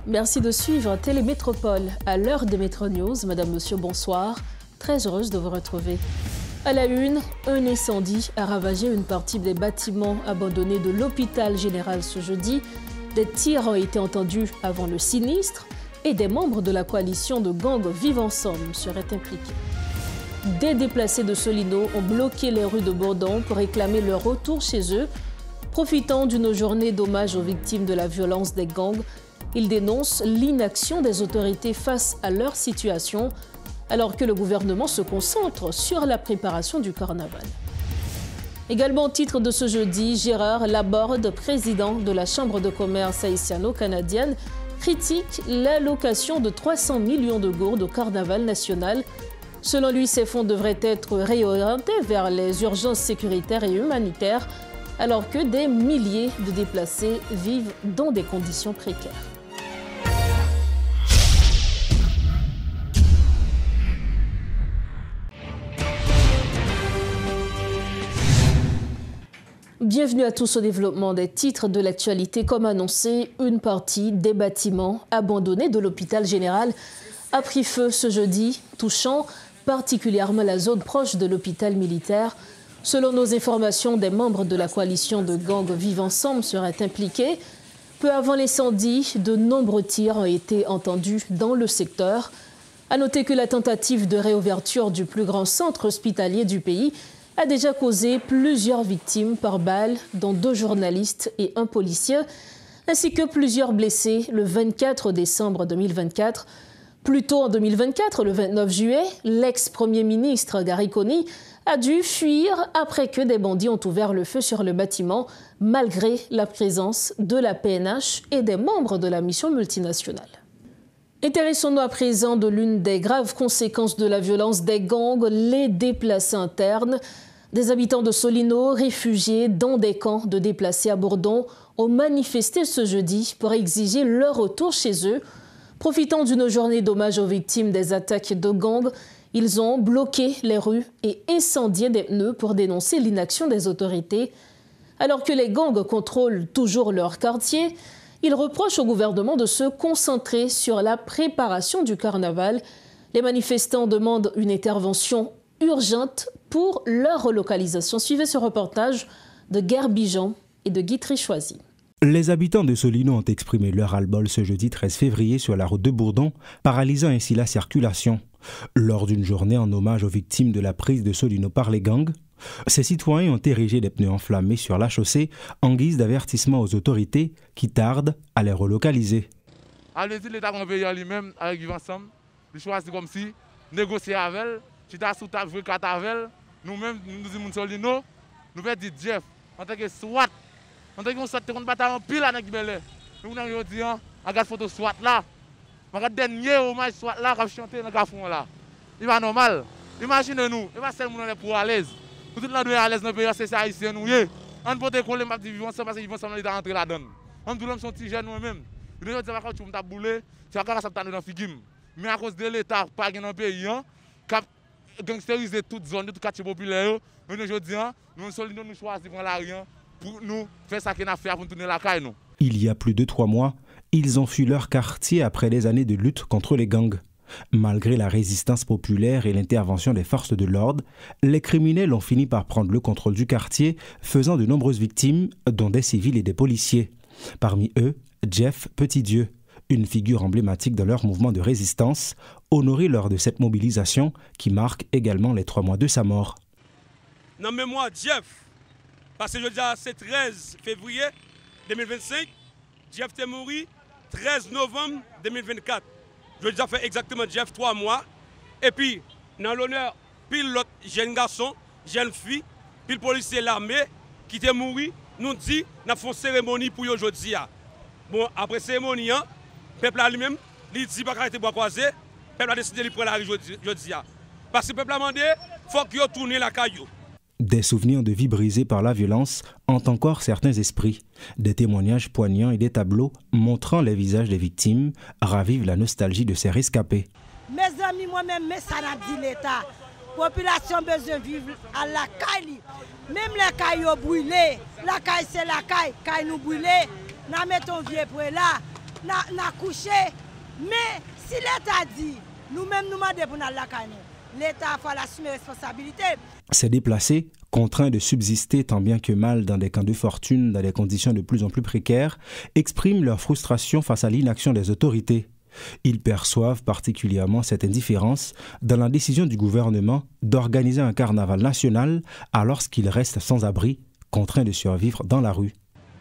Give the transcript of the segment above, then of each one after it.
Merci de suivre Télémétropole. À l'heure des Métro News, Madame, Monsieur, bonsoir. Très heureuse de vous retrouver. À la une, un incendie a ravagé une partie des bâtiments abandonnés de l'hôpital général ce jeudi. Des tirs ont été entendus avant le sinistre et des membres de la coalition de gangs Vivre Ensemble seraient impliqués. Des déplacés de Solino ont bloqué les rues de Bourdon pour réclamer leur retour chez eux. Profitant d'une journée d'hommage aux victimes de la violence des gangs, ils dénoncent l'inaction des autorités face à leur situation, alors que le gouvernement se concentre sur la préparation du carnaval. Également au titre de ce jeudi, Gérard Laborde, président de la Chambre de commerce haïtiano-canadienne, critique l'allocation de 300 millions de gourdes au carnaval national. Selon lui, ces fonds devraient être réorientés vers les urgences sécuritaires et humanitaires, alors que des milliers de déplacés vivent dans des conditions précaires. Bienvenue à tous au développement des titres de l'actualité. Comme annoncé, une partie des bâtiments abandonnés de l'hôpital général a pris feu ce jeudi, touchant particulièrement la zone proche de l'hôpital militaire. Selon nos informations, des membres de la coalition de gangs Vivre Ensemble seraient impliqués. Peu avant l'incendie, de nombreux tirs ont été entendus dans le secteur. À noter que la tentative de réouverture du plus grand centre hospitalier du pays a déjà causé plusieurs victimes par balle, dont 2 journalistes et 1 policier, ainsi que plusieurs blessés le 24 décembre 2024. Plus tôt en 2024, le 29 juillet, l'ex-premier ministre Gary Coney a dû fuir après que des bandits ont ouvert le feu sur le bâtiment, malgré la présence de la PNH et des membres de la mission multinationale. Intéressons-nous à présent de l'une des graves conséquences de la violence des gangs, les déplacés internes. Des habitants de Solino, réfugiés dans des camps de déplacés à Bourdon, ont manifesté ce jeudi pour exiger leur retour chez eux. Profitant d'une journée d'hommage aux victimes des attaques de gangs, ils ont bloqué les rues et incendié des pneus pour dénoncer l'inaction des autorités. Alors que les gangs contrôlent toujours leur quartier, ils reprochent au gouvernement de se concentrer sur la préparation du carnaval. Les manifestants demandent une intervention urgente pour leur relocalisation. Suivez ce reportage de Guerre Bijan et de Guy Trichoisy. Les habitants de Solino ont exprimé leur ras-le-bol ce jeudi 13 février sur la route de Bourdon, paralysant ainsi la circulation. Lors d'une journée en hommage aux victimes de la prise de Solino par les gangs, ces citoyens ont érigé des pneus enflammés sur la chaussée en guise d'avertissement aux autorités qui tardent à les relocaliser. Allez-y, l'État va veiller lui-même avec Vivre Ensemble. Il choisit comme si négocier avec elle, si tu as sous ta vraie carte avec elle, nous-mêmes, nous disons Solino, nous faisons dire Jeff, en tant que SWAT, en tant que SWAT, on bataille en pile avec Belé. Nous avons dit, regarde photo SWAT là, regarde dernier hommage SWAT là, qui a chanté dans le fond là. Il va normal. Imaginez-nous, il va seulement pour à l'aise. Tout le monde est à l'aise dans le pays, c'est ça haïtien nous. On peut te coller, on Vivre Ensemble parce que Vivre Ensemble est entré là-dedans. On tout le monde sont petits jeunes nous-mêmes. Nous disons que tu vas bouler, tu vas faire ça dans le figim. Mais à cause de l'État, pas dans le pays, qui a gangsteriser toute zone, tout quartier populaire, nous aujourd'hui, nous Solino nous choisissons la rien pour nous faire ça qu'on a fait pour tourner la caille. Il y a plus de 3 mois, ils ont fui leur quartier après des années de lutte contre les gangs. Malgré la résistance populaire et l'intervention des forces de l'ordre, les criminels ont fini par prendre le contrôle du quartier, faisant de nombreuses victimes, dont des civils et des policiers. Parmi eux, Jeff Petitdieu, une figure emblématique de leur mouvement de résistance, honoré lors de cette mobilisation qui marque également les 3 mois de sa mort. Dans mémoire Jeff, parce que je dis c'est 13 février 2025, Jeff est mort 13 novembre 2024. Je déjà fait exactement Jeff 3 mois. Et puis, dans l'honneur, pile l'autre jeune garçon, jeune fille, pile policier l'armée qui est mort, nous dit, nous avons une cérémonie pour aujourd'hui. Bon, après cérémonie, le peuple lui-même, il dit pas qu'il bois croisé, le peuple a décidé de prendre la rue aujourd'hui. Parce que le peuple a demandé, il faut qu'il tourne la caillou. Des souvenirs de vie brisés par la violence hantent encore certains esprits. Des témoignages poignants et des tableaux montrant les visages des victimes ravivent la nostalgie de ces rescapés. Mes amis, moi-même, mais ça n'a dit l'État. La population a besoin de vivre à la caille. Même les cailles brûlées, la caille c'est la caille nous brûlée, nous mettons vieux pour là. n'a couché. Mais si l'État dit, nous-mêmes nous demandons pour nous la caille, l'État faut assumer responsabilité. Ces déplacés, contraints de subsister tant bien que mal dans des camps de fortune, dans des conditions de plus en plus précaires, expriment leur frustration face à l'inaction des autorités. Ils perçoivent particulièrement cette indifférence dans la décision du gouvernement d'organiser un carnaval national alors qu'ils restent sans abri, contraints de survivre dans la rue.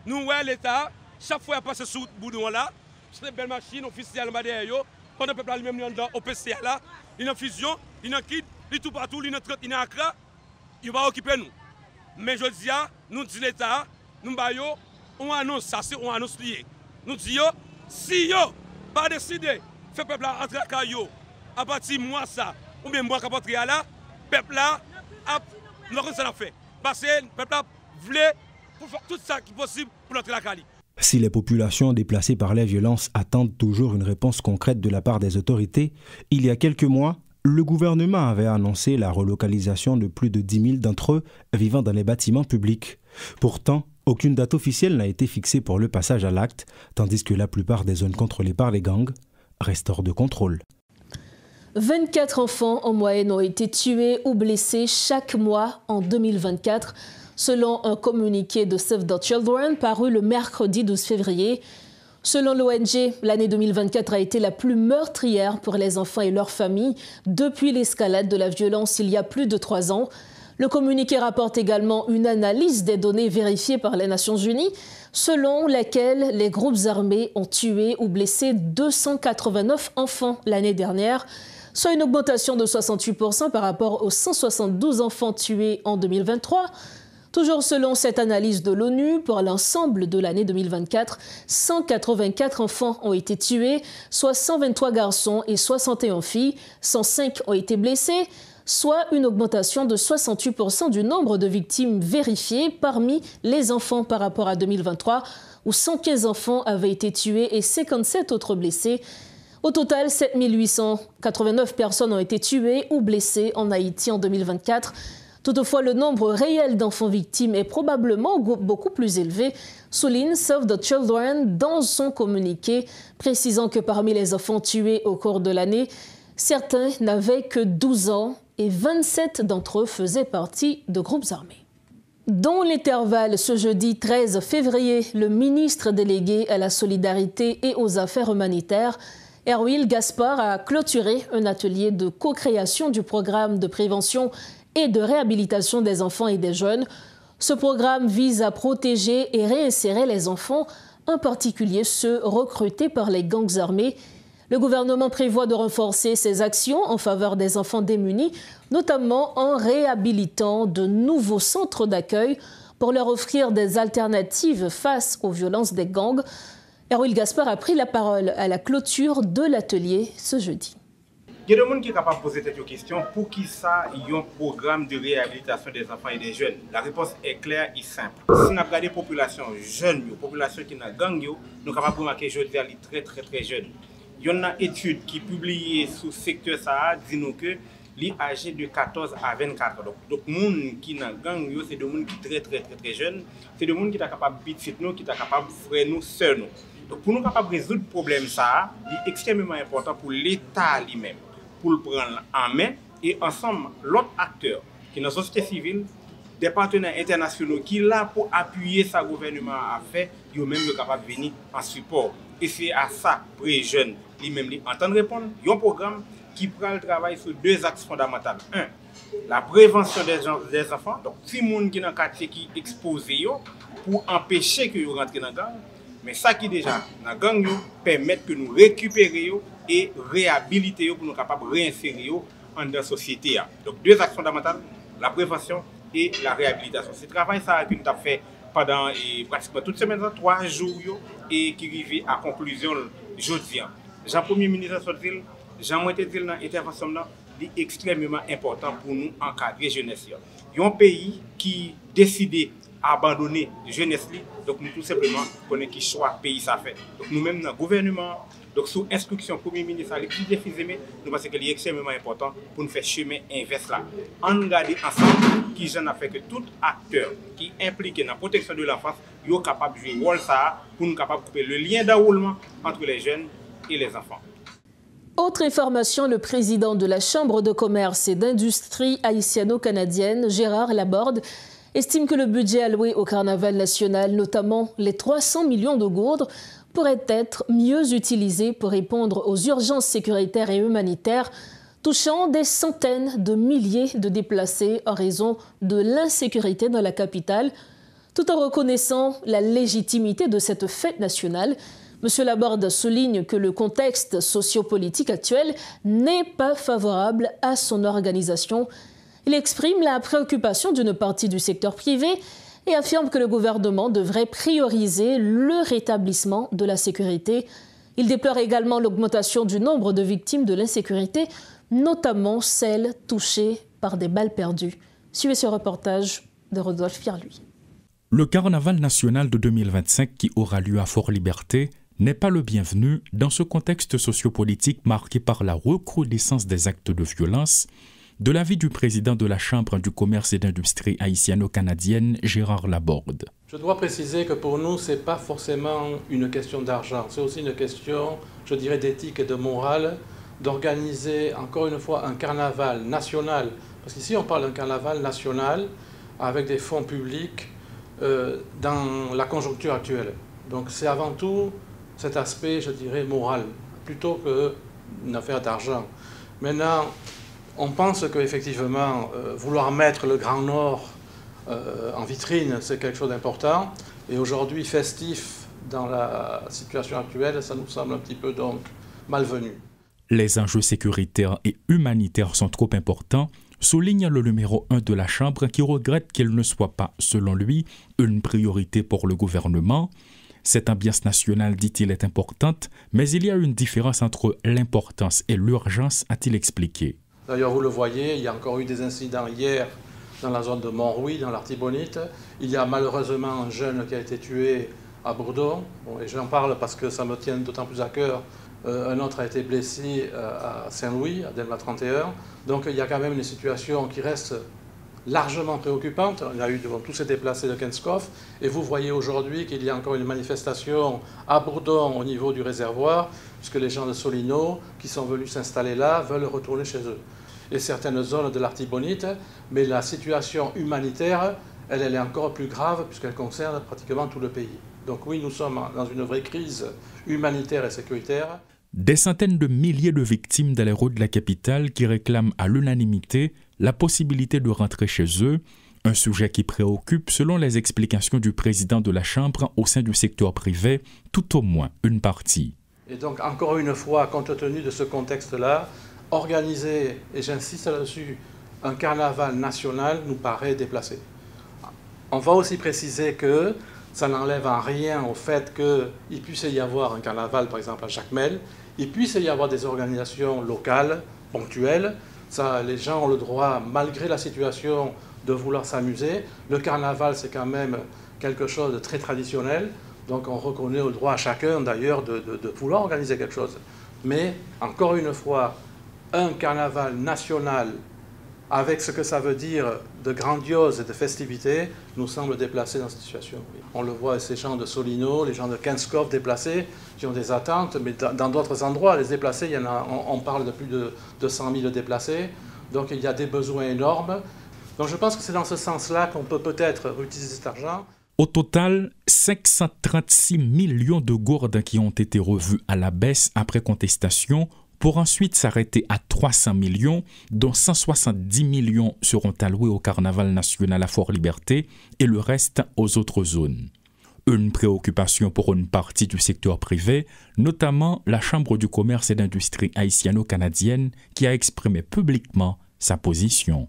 Nous, l'État, chaque fois qu'il passe sous le boudon là, c'est une belle machine officielle derrière eux, pendant que le peuple lui-même dans OPC là, il y a fusion, il y a kit, il y a tout partout, il y a traite, il y a accra, il va occuper nous. Mais je dis, nous disons l'État, nous on annonce ça, c'est on annonce lié. Nous disons, si yo pas décidé, fait peuple là entrer à Kayo, à partir de moi ça, ou bien moi qui apporte là, peuple là, nous avons ça fait. Parce que le peuple là voulait pour faire tout ça qui est possible pour entrer à Kali. Si les populations déplacées par les violences attendent toujours une réponse concrète de la part des autorités, il y a quelques mois, le gouvernement avait annoncé la relocalisation de plus de 10 000 d'entre eux vivant dans les bâtiments publics. Pourtant, aucune date officielle n'a été fixée pour le passage à l'acte, tandis que la plupart des zones contrôlées par les gangs restent hors de contrôle. 24 enfants en moyenne ont été tués ou blessés chaque mois en 2024, selon un communiqué de Save the Children paru le mercredi 12 février. Selon l'ONG, l'année 2024 a été la plus meurtrière pour les enfants et leurs familles depuis l'escalade de la violence il y a plus de 3 ans. Le communiqué rapporte également une analyse des données vérifiées par les Nations Unies, selon laquelle les groupes armés ont tué ou blessé 289 enfants l'année dernière, soit une augmentation de 68% par rapport aux 172 enfants tués en 2023. Toujours selon cette analyse de l'ONU, pour l'ensemble de l'année 2024, 184 enfants ont été tués, soit 123 garçons et 61 filles, 105 ont été blessés, soit une augmentation de 68% du nombre de victimes vérifiées parmi les enfants par rapport à 2023, où 115 enfants avaient été tués et 57 autres blessés. Au total, 7 889 personnes ont été tuées ou blessées en Haïti en 2024. Toutefois, le nombre réel d'enfants victimes est probablement beaucoup plus élevé, souligne Save the Children dans son communiqué, précisant que parmi les enfants tués au cours de l'année, certains n'avaient que 12 ans et 27 d'entre eux faisaient partie de groupes armés. Dans l'intervalle, ce jeudi 13 février, le ministre délégué à la solidarité et aux affaires humanitaires, Erwil Gaspard, a clôturé un atelier de co-création du programme de prévention et de réhabilitation des enfants et des jeunes. Ce programme vise à protéger et réinsérer les enfants, en particulier ceux recrutés par les gangs armés. Le gouvernement prévoit de renforcer ses actions en faveur des enfants démunis, notamment en réhabilitant de nouveaux centres d'accueil pour leur offrir des alternatives face aux violences des gangs. Erwil Gaspard a pris la parole à la clôture de l'atelier ce jeudi. Il y a des gens qui sont capables de poser cette question pour qui ça y a un programme de réhabilitation des enfants et des jeunes. La réponse est claire et simple. Si on a regardé la population jeune, la population qui est dans le gang, nous sommes capables de remarquer que les très très très jeunes. Il y a une étude qui est publiée sous le secteur Sahara, dit nous que les âgés de 14 à 24 ans. Donc, les gens qui sont dans le gang, c'est des gens qui sont très très très très jeunes. C'est des gens qui sont capables de bitcher nous, qui sont capables de frère nous, sœur nous. Donc, pour nous capables de résoudre le problème, ça, c'est extrêmement important pour l'État lui-même, pour le prendre en main et ensemble, l'autre acteur qui est dans la société civile, des partenaires internationaux qui sont là pour appuyer ce gouvernement à faire, ils sont même capables de venir en support. Et c'est à ça que les jeunes lui-même entendent répondre. Il y a un programme qui prend le travail sur 2 axes fondamentaux. 1, la prévention des enfants. Donc, si les gens qui sont dans le quartier qui sont exposés pour empêcher que ils rentrent dans le gang, mais ça qui déjà dans le gang permet que nous récupérions et réhabiliter pour nous capables de réinsérer dans la société. Donc 2 axes fondamentaux, la prévention et la réhabilitation. Ce travail ça que nous avons fait pendant pratiquement toute semaine, 3 jours et qui arrive à conclusion jeudi. Jean Premier ministre Sotil, Jean Moïté dans l'intervention est extrêmement important pour nous encadrer jeunesse. Il y a un pays qui décide abandonner jeunesse. Donc nous tout simplement connaissons qui choix pays ça fait. Donc nous-mêmes dans le gouvernement, donc sous instruction du Premier ministre, plus précisément, nous pensons qu'il est extrêmement important pour nous faire chemin inverse là. On regarde ensemble qui j'en a fait que tout acteur qui est impliqué dans la protection de l'enfance est capable de jouer rôle ça pour nous capable de couper le lien d'enroulement entre les jeunes et les enfants. Autre information, le président de la Chambre de commerce et d'industrie haïtiano-canadienne, Gérard Laborde, estime que le budget alloué au carnaval national, notamment les 300 millions de gourdes, pourrait être mieux utilisé pour répondre aux urgences sécuritaires et humanitaires touchant des centaines de milliers de déplacés en raison de l'insécurité dans la capitale, tout en reconnaissant la légitimité de cette fête nationale. M. Laborde souligne que le contexte sociopolitique actuel n'est pas favorable à son organisation. Il exprime la préoccupation d'une partie du secteur privé et affirme que le gouvernement devrait prioriser le rétablissement de la sécurité. Il déplore également l'augmentation du nombre de victimes de l'insécurité, notamment celles touchées par des balles perdues. Suivez ce reportage de Rodolphe Pierre-Louis. Le carnaval national de 2025 qui aura lieu à Fort-Liberté n'est pas le bienvenu dans ce contexte sociopolitique marqué par la recrudescence des actes de violence, de l'avis du président de la Chambre du commerce et d'industrie haïtiano-canadienne, Gérard Laborde. Je dois préciser que pour nous, ce n'est pas forcément une question d'argent, c'est aussi une question, je dirais, d'éthique et de morale, d'organiser encore une fois un carnaval national, parce qu'ici on parle d'un carnaval national avec des fonds publics dans la conjoncture actuelle. Donc c'est avant tout cet aspect, je dirais, moral, plutôt qu'une affaire d'argent. Maintenant, on pense qu'effectivement, vouloir mettre le Grand Nord en vitrine, c'est quelque chose d'important. Et aujourd'hui, festif dans la situation actuelle, ça nous semble un petit peu donc malvenu. Les enjeux sécuritaires et humanitaires sont trop importants, souligne le numéro 1 de la Chambre qui regrette qu'il ne soit pas, selon lui, une priorité pour le gouvernement. Cette ambiance nationale, dit-il, est importante, mais il y a une différence entre l'importance et l'urgence, a-t-il expliqué. D'ailleurs, vous le voyez, il y a encore eu des incidents hier dans la zone de Montrouy, dans l'Artibonite. Il y a malheureusement un jeune qui a été tué à Bourdon. Bon, et j'en parle parce que ça me tient d'autant plus à cœur. Un autre a été blessé à Saint-Louis, à Delma 31. Donc il y a quand même une situation qui reste largement préoccupante. Il y a eu devant tous ces déplacés de Kenskoff. Et vous voyez aujourd'hui qu'il y a encore une manifestation à Bourdon au niveau du réservoir, puisque les gens de Solino qui sont venus s'installer là veulent retourner chez eux. Et certaines zones de l'Artibonite, mais la situation humanitaire, elle est encore plus grave puisqu'elle concerne pratiquement tout le pays. Donc oui, nous sommes dans une vraie crise humanitaire et sécuritaire. Des centaines de milliers de victimes dans les rues de la capitale qui réclament à l'unanimité la possibilité de rentrer chez eux, un sujet qui préoccupe, selon les explications du président de la Chambre, au sein du secteur privé, tout au moins une partie. Et donc, encore une fois, compte tenu de ce contexte-là, organiser, et j'insiste là-dessus, un carnaval national nous paraît déplacé. On va aussi préciser que ça n'enlève en rien au fait qu'il puisse y avoir un carnaval, par exemple, à Jacmel, il puisse y avoir des organisations locales, ponctuelles. Ça, les gens ont le droit, malgré la situation, de vouloir s'amuser. Le carnaval, c'est quand même quelque chose de très traditionnel. Donc on reconnaît le droit à chacun, d'ailleurs, de vouloir organiser quelque chose. Mais, encore une fois, un carnaval national, avec ce que ça veut dire de grandiose et de festivité, nous semble déplacé dans cette situation. On le voit, ces gens de Solino, les gens de Kenskoff déplacés, qui ont des attentes, mais dans d'autres endroits, les déplacés, il y en a, on parle de plus de 100 000 déplacés, donc il y a des besoins énormes. Donc je pense que c'est dans ce sens-là qu'on peut peut-être utiliser cet argent. Au total, 536 millions de gourdes qui ont été revues à la baisse après contestation, pour ensuite s'arrêter à 300 millions, dont 170 millions seront alloués au Carnaval national à Fort-Liberté et le reste aux autres zones. Une préoccupation pour une partie du secteur privé, notamment la Chambre du commerce et d'industrie haïtiano-canadienne qui a exprimé publiquement sa position.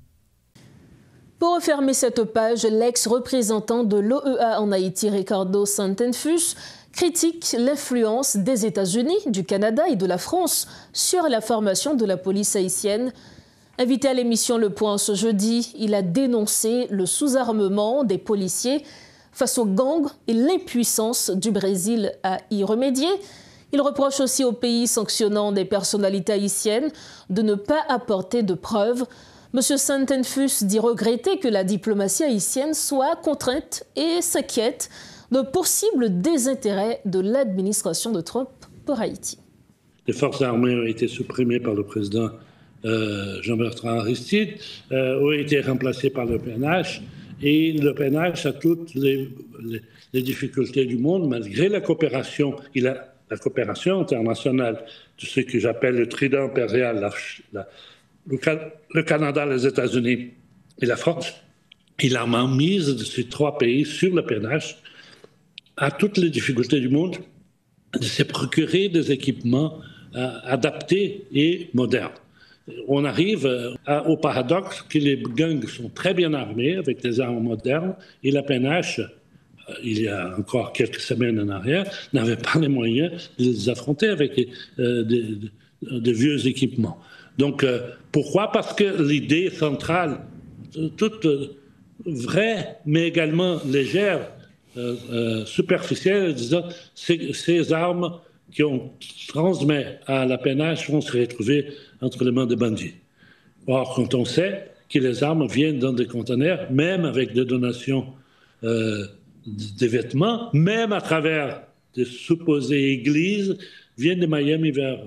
Pour refermer cette page, l'ex-représentant de l'OEA en Haïti, Ricardo Santenfus, critique l'influence des États-Unis, du Canada et de la France sur la formation de la police haïtienne. Invité à l'émission Le Point ce jeudi, il a dénoncé le sous-armement des policiers face aux gangs et l'impuissance du Brésil à y remédier. Il reproche aussi aux pays sanctionnant des personnalités haïtiennes de ne pas apporter de preuves. M. Santenfus dit regretter que la diplomatie haïtienne soit contrainte et s'inquiète de possibles désintérêts de l'administration de Trump pour Haïti. Les forces armées ont été supprimées par le président Jean-Bertrand Aristide, ont été remplacées par le PNH. Et le PNH a toutes les difficultés du monde, malgré la coopération. Il a la coopération internationale de ce que j'appelle le trident impérial, le Canada, les États-Unis et la France. Il a mise de ces trois pays sur le PNH, a toutes les difficultés du monde de se procurer des équipements adaptés et modernes. On arrive au paradoxe que les gangs sont très bien armés avec des armes modernes et la PNH, il y a encore quelques semaines en arrière, n'avait pas les moyens de les affronter avec des vieux équipements. Donc, pourquoi? Parce que l'idée centrale, toute vraie, mais également légère, superficielle, disons, ces armes qu'on transmet à la PNH vont se retrouver entre les mains des bandits. Or, quand on sait que les armes viennent dans des conteneurs, même avec des donations des vêtements, même à travers des supposées églises, viennent de Miami vers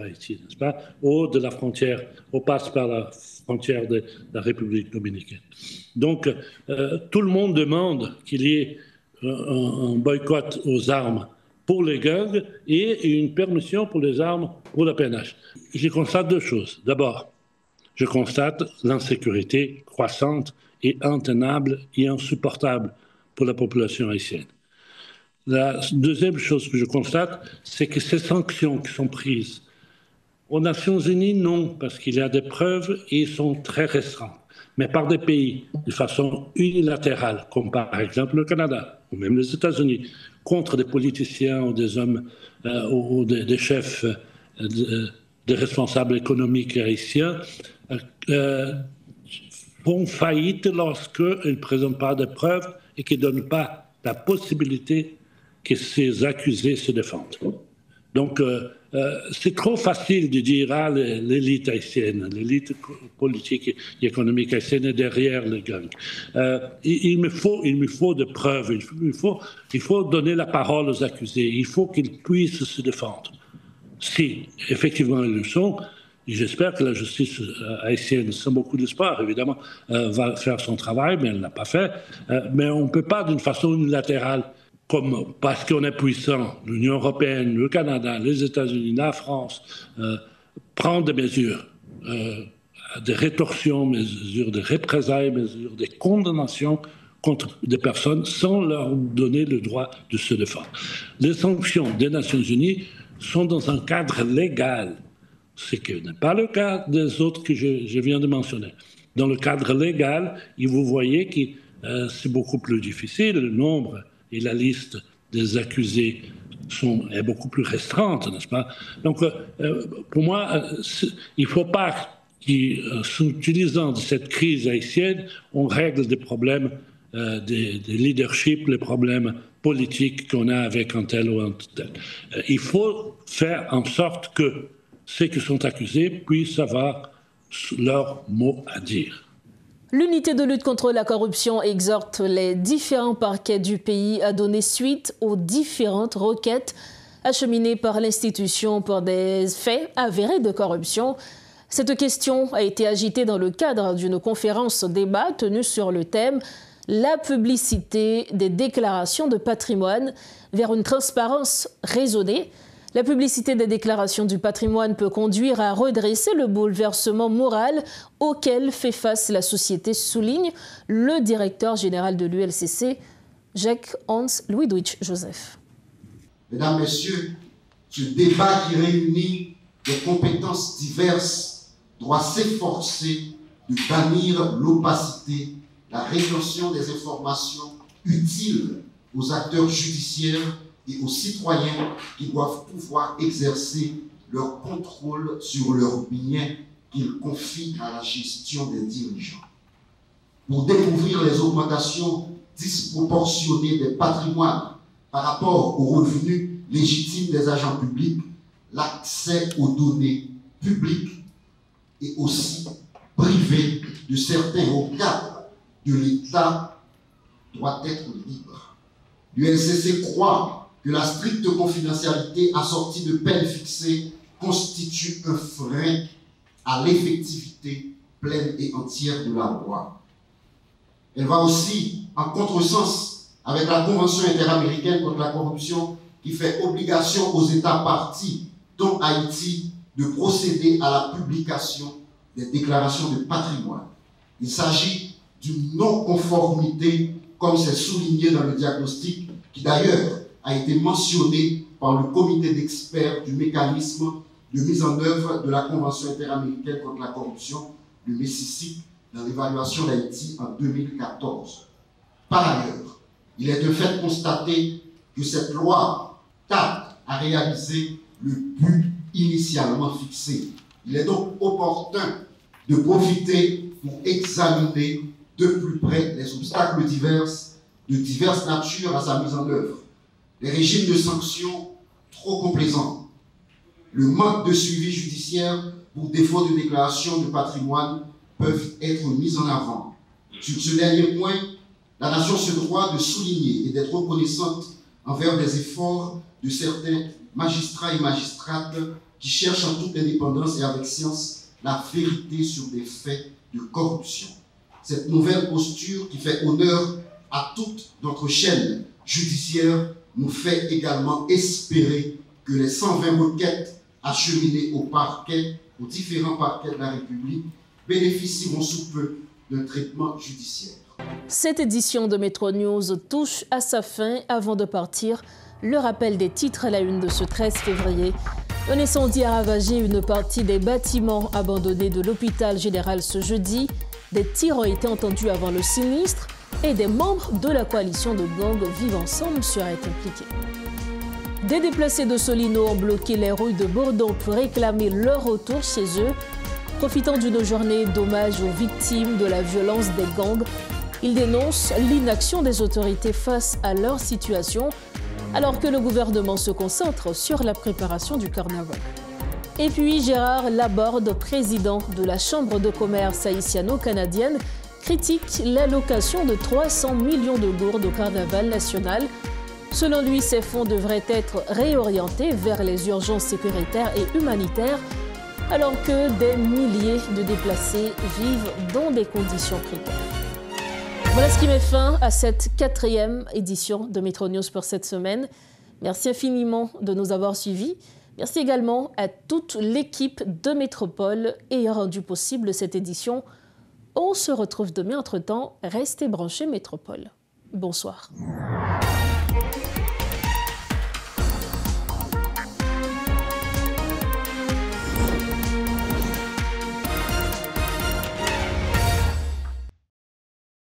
Haïti, n'est-ce pas? Au de la frontière, on passe par la frontière de la République dominicaine. Donc, tout le monde demande qu'il y ait un boycott aux armes pour les gangs et une permission pour les armes pour la PNH. Je constate deux choses. D'abord, je constate l'insécurité croissante et intenable et insupportable pour la population haïtienne. La deuxième chose que je constate, c'est que ces sanctions qui sont prises aux Nations Unies, non, parce qu'il y a des preuves et elles sont très restreintes. Mais par des pays de façon unilatérale, comme par exemple le Canada ou même les États-Unis, contre des politiciens ou des hommes ou des chefs, des responsables économiques haïtiens, font faillite lorsqu'ils ne présentent pas de preuves et qui ne donnent pas la possibilité que ces accusés se défendent. Donc, c'est trop facile de dire « Ah, l'élite haïtienne, l'élite politique et économique haïtienne est derrière les gangs ». Il me faut des preuves, il faut donner la parole aux accusés, il faut qu'ils puissent se défendre. Si, effectivement, ils le sont, et j'espère que la justice haïtienne, sans beaucoup d'espoir, évidemment, va faire son travail, mais elle ne l'a pas fait. Mais on ne peut pas, d'une façon unilatérale, comme parce qu'on est puissant, l'Union européenne, le Canada, les États-Unis, la France, prendre des mesures, des rétorsions, mesures de représailles, mesures de condamnation contre des personnes sans leur donner le droit de se défendre. Les sanctions des Nations Unies sont dans un cadre légal, ce qui n'est pas le cas des autres que je viens de mentionner. Dans le cadre légal, et vous voyez que c'est beaucoup plus difficile, le nombre et la liste des accusés est beaucoup plus restreinte, n'est-ce pas? Donc, pour moi, il ne faut pas qu'en utilisant cette crise haïtienne, on règle des problèmes des leadership, les problèmes politiques qu'on a avec un tel ou un tel. Il faut faire en sorte que ceux qui sont accusés puissent avoir leur mot à dire. L'unité de lutte contre la corruption exhorte les différents parquets du pays à donner suite aux différentes requêtes acheminées par l'institution pour des faits avérés de corruption. Cette question a été agitée dans le cadre d'une conférence débat tenue sur le thème « La publicité des déclarations de patrimoine vers une transparence raisonnée ». La publicité des déclarations du patrimoine peut conduire à redresser le bouleversement moral auquel fait face la société, souligne le directeur général de l'ULCC, Jacques-Hans Louis-Dwitch-Joseph. Mesdames, Messieurs, ce débat qui réunit des compétences diverses doit s'efforcer de bannir l'opacité, la rétention des informations utiles aux acteurs judiciaires et aux citoyens qui doivent pouvoir exercer leur contrôle sur leurs biens qu'il confie à la gestion des dirigeants. Pour découvrir les augmentations disproportionnées des patrimoines par rapport aux revenus légitimes des agents publics, l'accès aux données publiques et aussi privées de certains hauts cadres de l'État doit être libre. L'UNCC croit que la stricte confidentialité assortie de peines fixées constitue un frein à l'effectivité pleine et entière de la loi. Elle va aussi en contresens avec la Convention interaméricaine contre la corruption qui fait obligation aux États partis, dont Haïti, de procéder à la publication des déclarations de patrimoine. Il s'agit d'une non-conformité, comme c'est souligné dans le diagnostic, qui d'ailleurs a été mentionné par le comité d'experts du mécanisme de mise en œuvre de la Convention interaméricaine contre la corruption, le MECICIC, dans l'évaluation d'Haïti en 2014. Par ailleurs, il est de fait constaté que cette loi tarde à réaliser le but initialement fixé. Il est donc opportun de profiter pour examiner de plus près les obstacles de diverses natures à sa mise en œuvre. Les régimes de sanctions trop complaisants, le manque de suivi judiciaire pour défaut de déclaration de patrimoine peuvent être mis en avant. Sur ce dernier point, la nation se doit de souligner et d'être reconnaissante envers les efforts de certains magistrats et magistrates qui cherchent en toute indépendance et avec science la vérité sur des faits de corruption. Cette nouvelle posture qui fait honneur à toute notre chaîne judiciaire nous fait également espérer que les 120 requêtes acheminées aux différents parquets de la République bénéficieront sous peu d'un traitement judiciaire. Cette édition de Métro News touche à sa fin. Avant de partir, le rappel des titres à la une de ce 13 février. Un incendie a ravagé une partie des bâtiments abandonnés de l'hôpital général ce jeudi. Des tirs ont été entendus avant le sinistre et des membres de la coalition de gangs Vivre Ensemble seraient impliqués. Des déplacés de Solino ont bloqué les rues de Bourdon pour réclamer leur retour chez eux. Profitant d'une journée d'hommage aux victimes de la violence des gangs, ils dénoncent l'inaction des autorités face à leur situation, alors que le gouvernement se concentre sur la préparation du carnaval. Et puis Gérard Laborde, président de la Chambre de commerce haïtiano-canadienne, critique l'allocation de 300 millions de gourdes au carnaval national. Selon lui, ces fonds devraient être réorientés vers les urgences sécuritaires et humanitaires, alors que des milliers de déplacés vivent dans des conditions précaires. Voilà ce qui met fin à cette 4e édition de Métro News pour cette semaine. Merci infiniment de nous avoir suivis. Merci également à toute l'équipe de Métropole ayant rendu possible cette édition. On se retrouve demain. Entre-temps, restez branchés Métropole. Bonsoir.